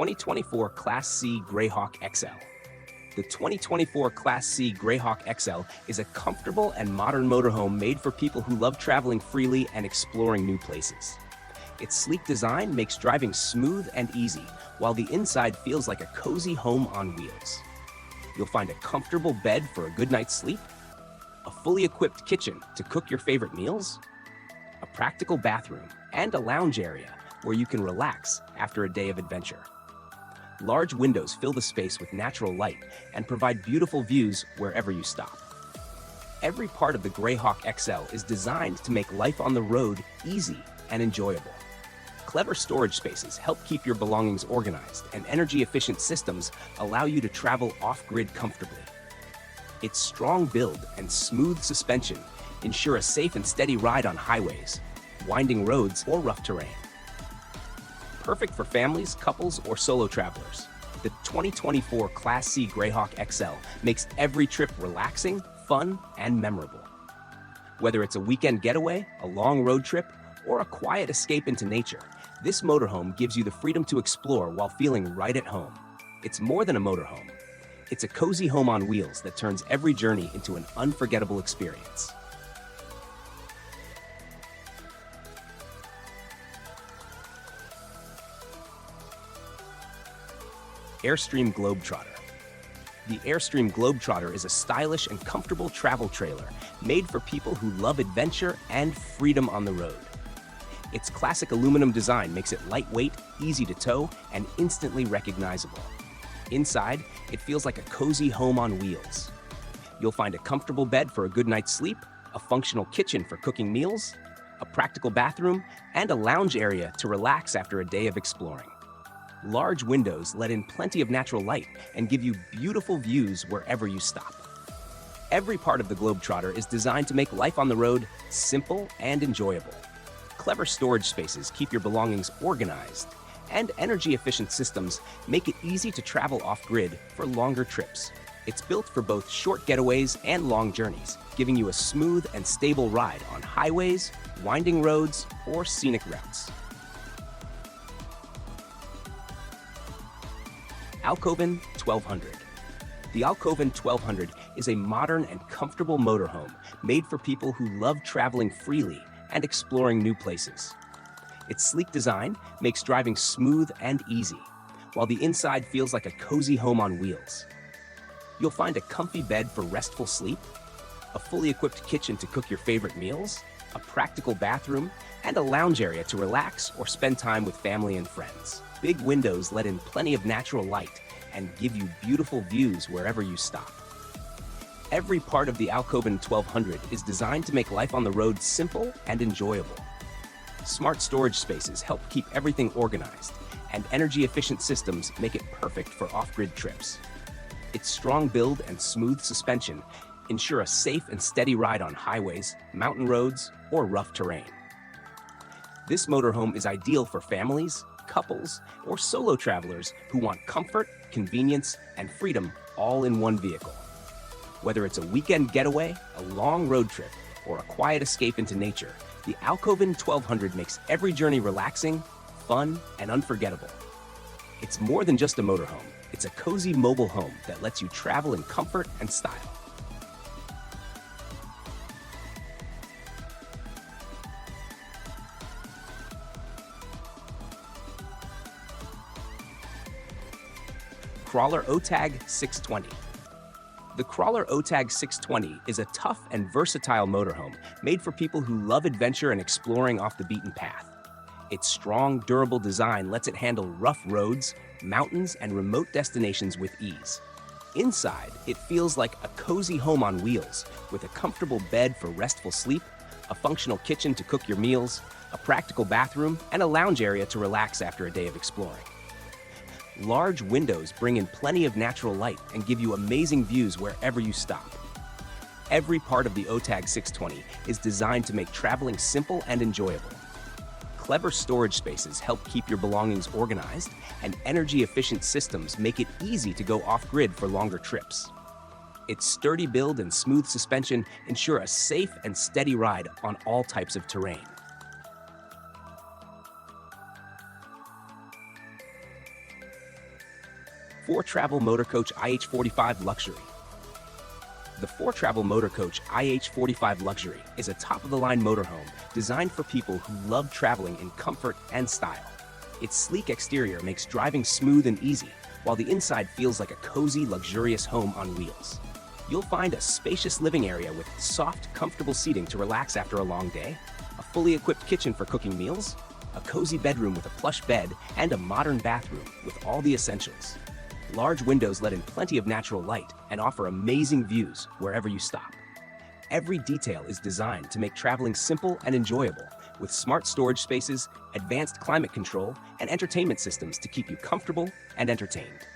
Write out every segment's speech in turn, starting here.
2024 Class C Greyhawk XL. The 2024 Class C Greyhawk XL is a comfortable and modern motorhome made for people who love traveling freely and exploring new places. Its sleek design makes driving smooth and easy, while the inside feels like a cozy home on wheels. You'll find a comfortable bed for a good night's sleep, a fully equipped kitchen to cook your favorite meals, a practical bathroom, and a lounge area where you can relax after a day of adventure. Large windows fill the space with natural light and provide beautiful views wherever you stop. Every part of the Greyhawk XL is designed to make life on the road easy and enjoyable. Clever storage spaces help keep your belongings organized, and energy-efficient systems allow you to travel off-grid comfortably. Its strong build and smooth suspension ensure a safe and steady ride on highways, winding roads, or rough terrain. Perfect for families, couples, or solo travelers, the 2024 Class C Greyhawk XL makes every trip relaxing, fun, and memorable. Whether it's a weekend getaway, a long road trip, or a quiet escape into nature, this motorhome gives you the freedom to explore while feeling right at home. It's more than a motorhome. It's a cozy home on wheels that turns every journey into an unforgettable experience. Airstream Globetrotter. The Airstream Globetrotter is a stylish and comfortable travel trailer made for people who love adventure and freedom on the road. Its classic aluminum design makes it lightweight, easy to tow, and instantly recognizable. Inside, it feels like a cozy home on wheels. You'll find a comfortable bed for a good night's sleep, a functional kitchen for cooking meals, a practical bathroom, and a lounge area to relax after a day of exploring. Large windows let in plenty of natural light and give you beautiful views wherever you stop. Every part of the Globetrotter is designed to make life on the road simple and enjoyable. Clever storage spaces keep your belongings organized, and energy-efficient systems make it easy to travel off-grid for longer trips. It's built for both short getaways and long journeys, giving you a smooth and stable ride on highways, winding roads, or scenic routes. Alcoven 1200. The Alcoven 1200 is a modern and comfortable motorhome made for people who love traveling freely and exploring new places. Its sleek design makes driving smooth and easy, while the inside feels like a cozy home on wheels. You'll find a comfy bed for restful sleep, a fully equipped kitchen to cook your favorite meals, a practical bathroom, and a lounge area to relax or spend time with family and friends. Big windows let in plenty of natural light and give you beautiful views wherever you stop. Every part of the Alcoven 1200 is designed to make life on the road simple and enjoyable. Smart storage spaces help keep everything organized, and energy-efficient systems make it perfect for off-grid trips. Its strong build and smooth suspension ensure a safe and steady ride on highways, mountain roads, or rough terrain. This motorhome is ideal for families, couples, or solo travelers who want comfort, convenience, and freedom all in one vehicle. Whether it's a weekend getaway, a long road trip, or a quiet escape into nature, the Alcoven 1200 makes every journey relaxing, fun, and unforgettable. It's more than just a motorhome. It's a cozy mobile home that lets you travel in comfort and style. Crawler OTAG 620. The Crawler OTAG 620 is a tough and versatile motorhome made for people who love adventure and exploring off the beaten path. Its strong, durable design lets it handle rough roads, mountains, and remote destinations with ease. Inside, it feels like a cozy home on wheels, with a comfortable bed for restful sleep, a functional kitchen to cook your meals, a practical bathroom, and a lounge area to relax after a day of exploring. Large windows bring in plenty of natural light and give you amazing views wherever you stop. Every part of the OTAG 620 is designed to make traveling simple and enjoyable. Clever storage spaces help keep your belongings organized, and energy-efficient systems make it easy to go off-grid for longer trips. Its sturdy build and smooth suspension ensure a safe and steady ride on all types of terrain. 4-Travel Motor Coach IH45 Luxury. The 4-Travel Motor Coach IH45 Luxury is a top-of-the-line motorhome designed for people who love traveling in comfort and style. Its sleek exterior makes driving smooth and easy, while the inside feels like a cozy, luxurious home on wheels. You'll find a spacious living area with soft, comfortable seating to relax after a long day, a fully equipped kitchen for cooking meals, a cozy bedroom with a plush bed, and a modern bathroom with all the essentials. Large windows let in plenty of natural light and offer amazing views wherever you stop. Every detail is designed to make traveling simple and enjoyable, with smart storage spaces, advanced climate control, and entertainment systems to keep you comfortable and entertained.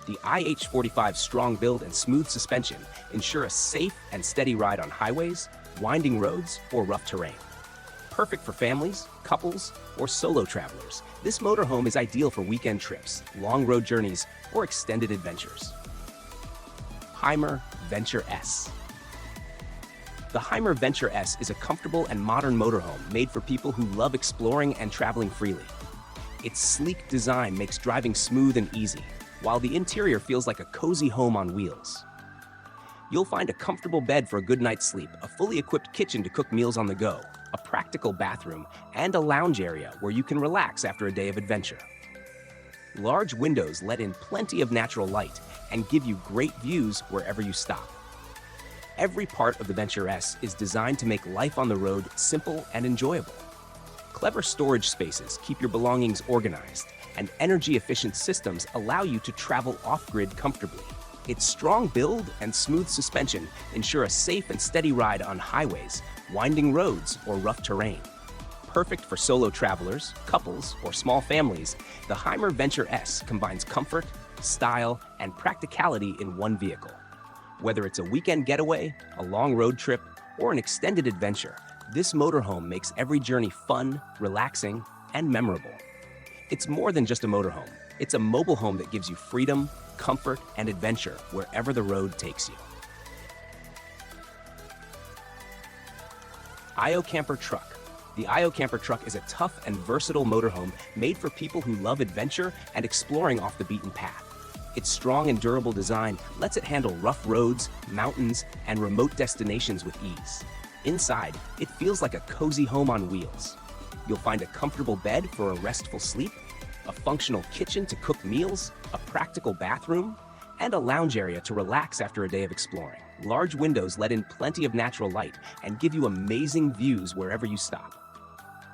The IH45's strong build and smooth suspension ensure a safe and steady ride on highways, winding roads, or rough terrain. Perfect for families, couples, or solo travelers, this motorhome is ideal for weekend trips, long road journeys, or extended adventures. Hymer Venture S. The Hymer Venture S is a comfortable and modern motorhome made for people who love exploring and traveling freely. Its sleek design makes driving smooth and easy, while the interior feels like a cozy home on wheels. You'll find a comfortable bed for a good night's sleep, a fully equipped kitchen to cook meals on the go, a practical bathroom, and a lounge area where you can relax after a day of adventure. Large windows let in plenty of natural light and give you great views wherever you stop. Every part of the Venture S is designed to make life on the road simple and enjoyable. Clever storage spaces keep your belongings organized, and energy-efficient systems allow you to travel off-grid comfortably. Its strong build and smooth suspension ensure a safe and steady ride on highways, winding roads, or rough terrain. Perfect for solo travelers, couples, or small families, the Hymer Venture S combines comfort, style, and practicality in one vehicle. Whether it's a weekend getaway, a long road trip, or an extended adventure, this motorhome makes every journey fun, relaxing, and memorable. It's more than just a motorhome. It's a mobile home that gives you freedom, comfort, and adventure wherever the road takes you. IO Camper Truck. The IO Camper Truck is a tough and versatile motorhome made for people who love adventure and exploring off the beaten path. Its strong and durable design lets it handle rough roads, mountains, and remote destinations with ease. Inside, it feels like a cozy home on wheels. You'll find a comfortable bed for a restful sleep, a functional kitchen to cook meals, a practical bathroom, and a lounge area to relax after a day of exploring. Large windows let in plenty of natural light and give you amazing views wherever you stop.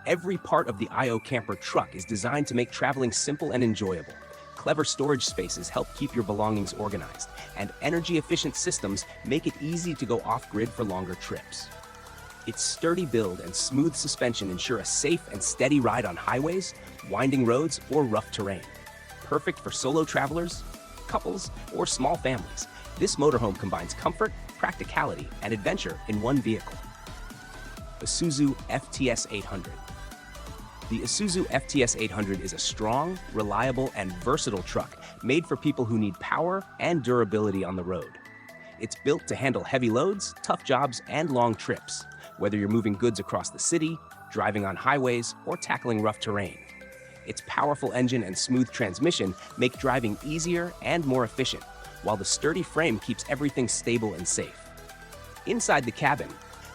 Every part of the IO Camper Truck is designed to make traveling simple and enjoyable. Clever storage spaces help keep your belongings organized, and energy-efficient systems make it easy to go off-grid for longer trips. Its sturdy build and smooth suspension ensure a safe and steady ride on highways, winding roads, or rough terrain. Perfect for solo travelers, couples, or small families, this motorhome combines comfort, practicality, and adventure in one vehicle. Isuzu FTS 800. The Isuzu FTS 800 is a strong, reliable, and versatile truck made for people who need power and durability on the road. It's built to handle heavy loads, tough jobs, and long trips, whether you're moving goods across the city, driving on highways, or tackling rough terrain. Its powerful engine and smooth transmission make driving easier and more efficient, while the sturdy frame keeps everything stable and safe. Inside the cabin,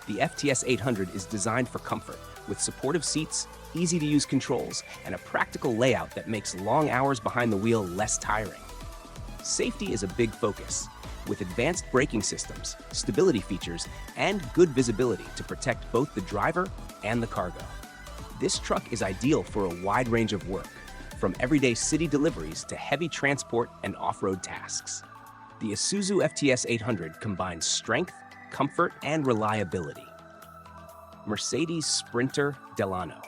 the FTS 800 is designed for comfort, with supportive seats, easy-to-use controls, and a practical layout that makes long hours behind the wheel less tiring. Safety is a big focus, with advanced braking systems, stability features, and good visibility to protect both the driver and the cargo. This truck is ideal for a wide range of work, from everyday city deliveries to heavy transport and off-road tasks. The Isuzu FTS 800 combines strength, comfort, and reliability. Mercedes Sprinter Delano.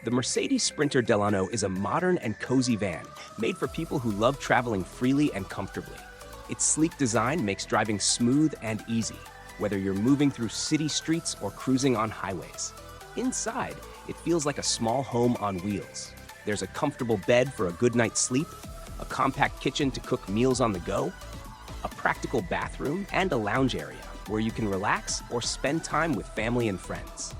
The Mercedes Sprinter Delano is a modern and cozy van made for people who love traveling freely and comfortably. Its sleek design makes driving smooth and easy, whether you're moving through city streets or cruising on highways. Inside, it feels like a small home on wheels. There's a comfortable bed for a good night's sleep, a compact kitchen to cook meals on the go, a practical bathroom, and a lounge area where you can relax or spend time with family and friends.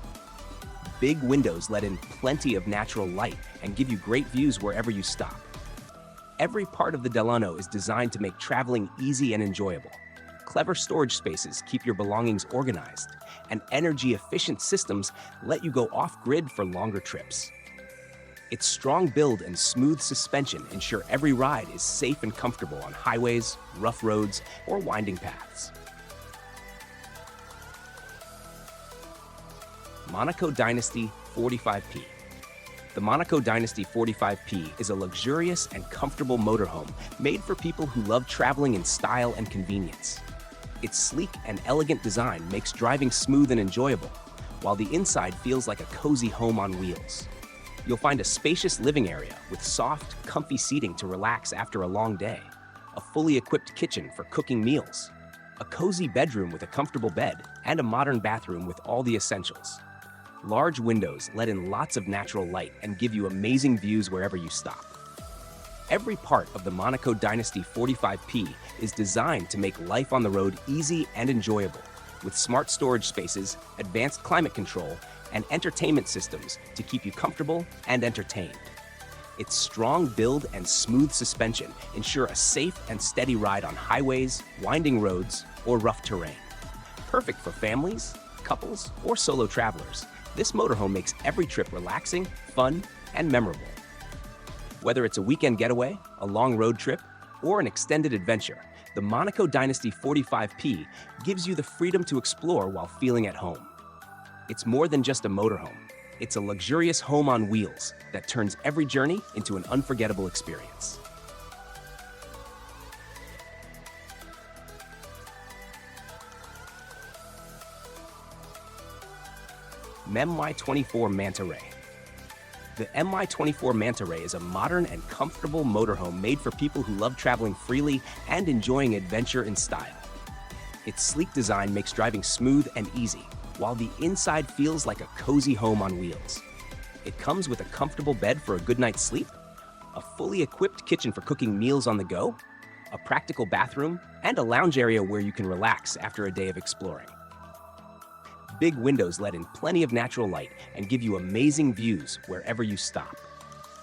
Big windows let in plenty of natural light and give you great views wherever you stop. Every part of the Delano is designed to make traveling easy and enjoyable. Clever storage spaces keep your belongings organized, and energy-efficient systems let you go off-grid for longer trips. Its strong build and smooth suspension ensure every ride is safe and comfortable on highways, rough roads, or winding paths. Monaco Dynasty 45P. The Monaco Dynasty 45P is a luxurious and comfortable motorhome made for people who love traveling in style and convenience. Its sleek and elegant design makes driving smooth and enjoyable, while the inside feels like a cozy home on wheels. You'll find a spacious living area with soft, comfy seating to relax after a long day, a fully equipped kitchen for cooking meals, a cozy bedroom with a comfortable bed, and a modern bathroom with all the essentials. Large windows let in lots of natural light and give you amazing views wherever you stop. Every part of the Monaco Dynasty 45P is designed to make life on the road easy and enjoyable, with smart storage spaces, advanced climate control, and entertainment systems to keep you comfortable and entertained. Its strong build and smooth suspension ensure a safe and steady ride on highways, winding roads, or rough terrain. Perfect for families, couples, or solo travelers, this motorhome makes every trip relaxing, fun, and memorable. Whether it's a weekend getaway, a long road trip, or an extended adventure, the Monaco Dynasty 45P gives you the freedom to explore while feeling at home. It's more than just a motorhome. It's a luxurious home on wheels that turns every journey into an unforgettable experience. MY24 Manta Ray. The MY24 Manta Ray is a modern and comfortable motorhome made for people who love traveling freely and enjoying adventure in style. Its sleek design makes driving smooth and easy, while the inside feels like a cozy home on wheels. It comes with a comfortable bed for a good night's sleep, a fully equipped kitchen for cooking meals on the go, a practical bathroom, and a lounge area where you can relax after a day of exploring. Big windows let in plenty of natural light and give you amazing views wherever you stop.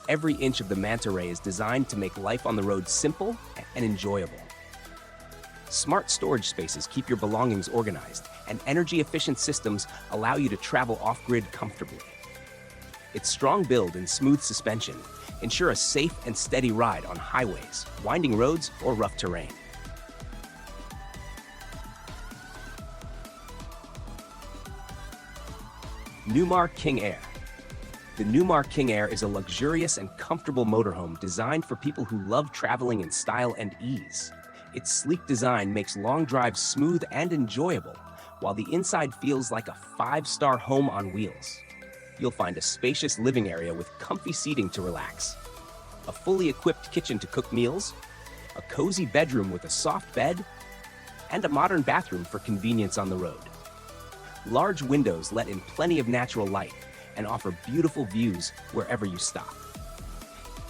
Every inch of the Manta Ray is designed to make life on the road simple and enjoyable. Smart storage spaces keep your belongings organized, and energy-efficient systems allow you to travel off-grid comfortably. Its strong build and smooth suspension ensure a safe and steady ride on highways, winding roads, or rough terrain. Newmar King Air. The Newmar King Air is a luxurious and comfortable motorhome designed for people who love traveling in style and ease. Its sleek design makes long drives smooth and enjoyable, while the inside feels like a five-star home on wheels. You'll find a spacious living area with comfy seating to relax, a fully equipped kitchen to cook meals, a cozy bedroom with a soft bed, and a modern bathroom for convenience on the road. Large windows let in plenty of natural light and offer beautiful views wherever you stop.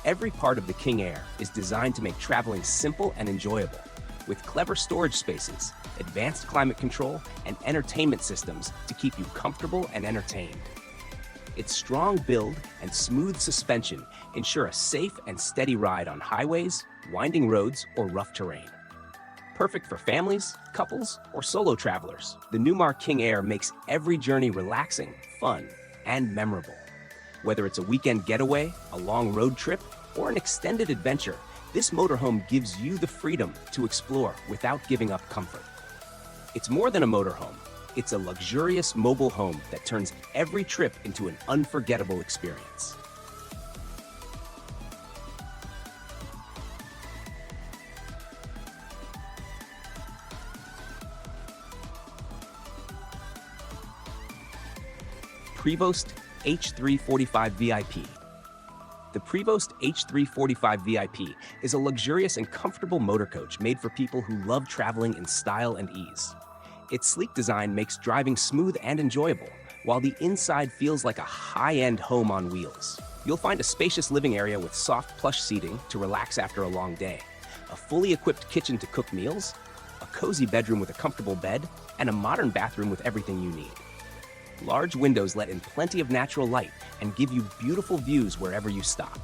Every part of the King Air is designed to make traveling simple and enjoyable, with clever storage spaces, advanced climate control, and entertainment systems to keep you comfortable and entertained. Its strong build and smooth suspension ensure a safe and steady ride on highways, winding roads, or rough terrain. Perfect for families, couples, or solo travelers, the Newmar King Air makes every journey relaxing, fun, and memorable. Whether it's a weekend getaway, a long road trip, or an extended adventure, this motorhome gives you the freedom to explore without giving up comfort. It's more than a motorhome. It's a luxurious mobile home that turns every trip into an unforgettable experience. Prevost H345 VIP. The Prevost H345 VIP is a luxurious and comfortable motor coach made for people who love traveling in style and ease. Its sleek design makes driving smooth and enjoyable, while the inside feels like a high-end home on wheels. You'll find a spacious living area with soft plush seating to relax after a long day, a fully equipped kitchen to cook meals, a cozy bedroom with a comfortable bed, and a modern bathroom with everything you need. Large windows let in plenty of natural light and give you beautiful views wherever you stop.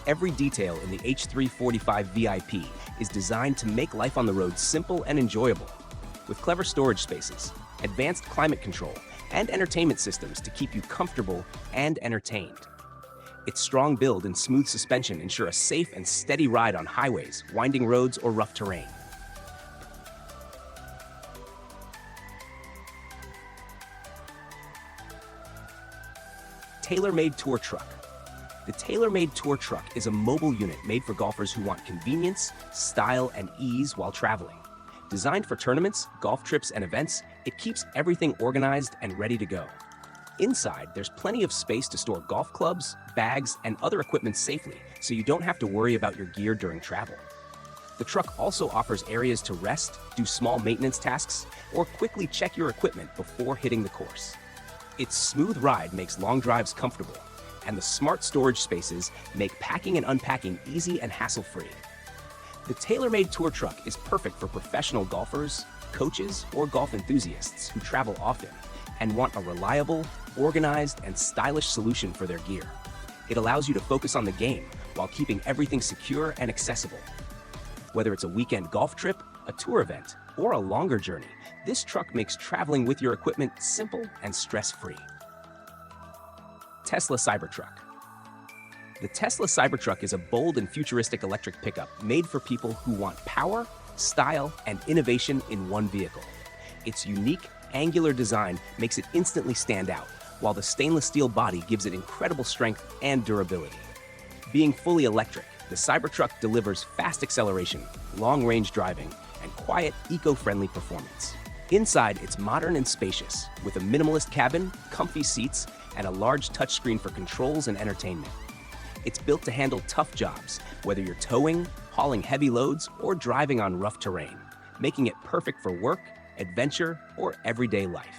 Every detail in the H345 VIP is designed to make life on the road simple and enjoyable, with clever storage spaces, advanced climate control, and entertainment systems to keep you comfortable and entertained. Its strong build and smooth suspension ensure a safe and steady ride on highways, winding roads, or rough terrain. Tailor-made tour truck. The tailor-made tour truck is a mobile unit made for golfers who want convenience, style, and ease while traveling. Designed for tournaments, golf trips, and events, it keeps everything organized and ready to go. Inside, there's plenty of space to store golf clubs, bags, and other equipment safely, so you don't have to worry about your gear during travel. The truck also offers areas to rest, do small maintenance tasks, or quickly check your equipment before hitting the course. Its smooth ride makes long drives comfortable, and the smart storage spaces make packing and unpacking easy and hassle-free. The tailor-made tour truck is perfect for professional golfers, coaches, or golf enthusiasts who travel often and want a reliable, organized, and stylish solution for their gear. It allows you to focus on the game while keeping everything secure and accessible. Whether it's a weekend golf trip, a tour event, or a longer journey, this truck makes traveling with your equipment simple and stress-free. Tesla Cybertruck. The Tesla Cybertruck is a bold and futuristic electric pickup made for people who want power, style, and innovation in one vehicle. Its unique, angular design makes it instantly stand out, while the stainless steel body gives it incredible strength and durability. Being fully electric, the Cybertruck delivers fast acceleration, long-range driving, and quiet, eco-friendly performance. Inside, it's modern and spacious, with a minimalist cabin, comfy seats, and a large touchscreen for controls and entertainment. It's built to handle tough jobs, whether you're towing, hauling heavy loads, or driving on rough terrain, making it perfect for work, adventure, or everyday life.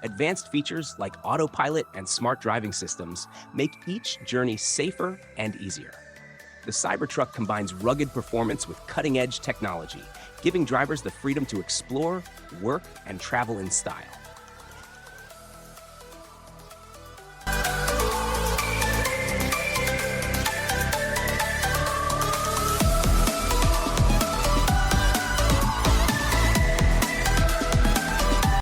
Advanced features like autopilot and smart driving systems make each journey safer and easier. The Cybertruck combines rugged performance with cutting-edge technology, giving drivers the freedom to explore, work, and travel in style.